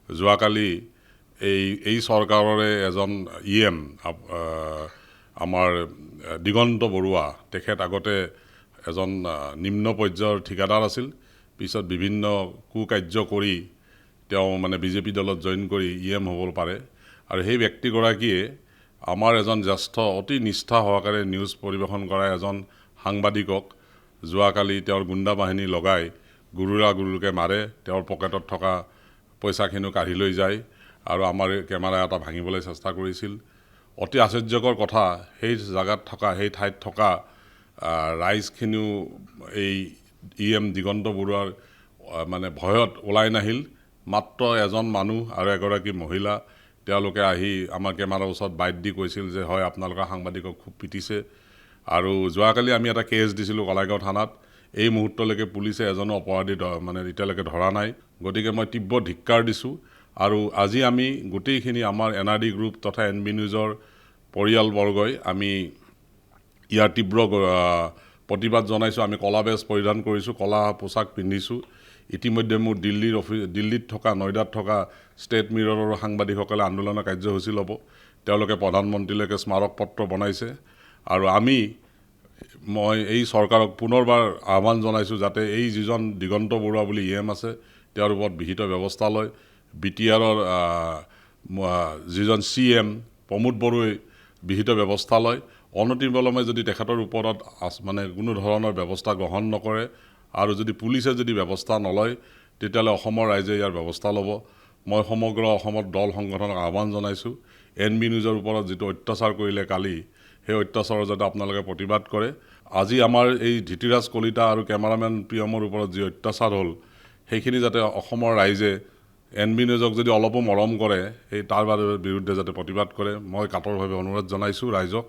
যোৱাকালি এই চৰকাৰৰে এজন EM আমাৰ দিগন্ত বৰুৱা তেখেত আগতে এজন নিম্ন পৰ্যায়ৰ ঠিকাদাৰ আছিল পিছত বিভিন্ন কুকাৰ্য কৰি তেওঁ মানে বিজেপি দলত জইন কৰি EM হ'ব পাৰে আৰু সেই ব্যক্তিগৰাকীয়ে আমাৰ এজন জ্যেষ্ঠ অতি নিষ্ঠা সহকাৰে নিউজ পৰিৱেশন কৰা এজন সাংবাদিকক যোৱাকালি তেওঁৰ গুণ্ডা বাহিনী লগাই গুৰুকে মাৰে তেওঁৰ পকেটত থকা পইচাখিনিও কাঢ়ি লৈ যায় আৰু আমাৰ কেমেৰা এটা ভাঙিবলৈ চেষ্টা কৰিছিল অতি আশ্চৰ্যকৰ কথা সেই জাগাত থকা সেই ঠাইত থকা ৰাইজখিনিও এই EM দিগন্ত বৰুৱাৰ মানে ভয়ত ওলাই নাহিল মাত্ৰ এজন মানুহ আৰু এগৰাকী মহিলা তেওঁলোকে আহি আমাৰ কেমেৰাৰ ওচৰত বাইট দি কৈছিল যে হয় আপোনালোকৰ সাংবাদিকক খুব পিটিছে আৰু যোৱাকালি আমি এটা কেছ দিছিলোঁ কলাইগাঁও থানাত এই মুহূৰ্তলৈকে পুলিচে এজনো অপৰাধী মানে এতিয়ালৈকে ধৰা নাই গতিকে মই তীব্ৰ ধিক্কাৰ দিছোঁ আৰু আজি আমি গোটেইখিনি আমাৰ NRD গ্ৰুপ তথা NB নিউজৰ পৰিয়ালবৰ্গই আমি ইয়াৰ তীব্ৰ প্ৰতিবাদ জনাইছোঁ আমি কলা বেজ পৰিধান কৰিছোঁ কলা পোছাক পিন্ধিছোঁ ইতিমধ্যে মোৰ দিল্লীত থকা নয়ডাত থকা ষ্টেট মিৰৰৰ সাংবাদিকসকলে আন্দোলনৰ কাৰ্যসূচী ল'ব তেওঁলোকে প্ৰধানমন্ত্ৰীলৈকে স্মাৰক পত্ৰ বনাইছে আৰু মই এই চৰকাৰক পুনৰবাৰ আহ্বান জনাইছোঁ যাতে এই যিজন দিগন্ত বৰুৱা বুলি EM আছে তেওঁৰ ওপৰত বিহিত ব্যৱস্থা লয় BTRৰ যিজন CM প্ৰমোদ বড়োৱে বিহিত ব্যৱস্থা লয় অনতিবিলম্বে যদি তেখেতৰ ওপৰত মানে কোনো ধৰণৰ ব্যৱস্থা গ্ৰহণ নকৰে আৰু যদি পুলিচে যদি ব্যৱস্থা নলয় তেতিয়াহ'লে অসমৰ ৰাইজে ইয়াৰ ব্যৱস্থা ল'ব মই সমগ্ৰ অসমৰ দল সংগঠনক আহ্বান জনাইছোঁ NB নিউজৰ ওপৰত যিটো অত্যাচাৰ কৰিলে কালি সেই অত্যাচাৰৰ যাতে আপোনালোকে প্ৰতিবাদ কৰে আজি আমাৰ এই ধৃতিৰাজ কলিতা আৰু কেমেৰামেন প্ৰিয়মৰ ওপৰত যি অত্যাচাৰ হ'ল সেইখিনি যাতে অসমৰ ৰাইজে NB নিউজক যদি অলপো মৰম কৰে সেই তাৰ বিৰুদ্ধে যাতে প্ৰতিবাদ কৰে মই কাতৰভাৱে অনুৰোধ জনাইছোঁ ৰাইজক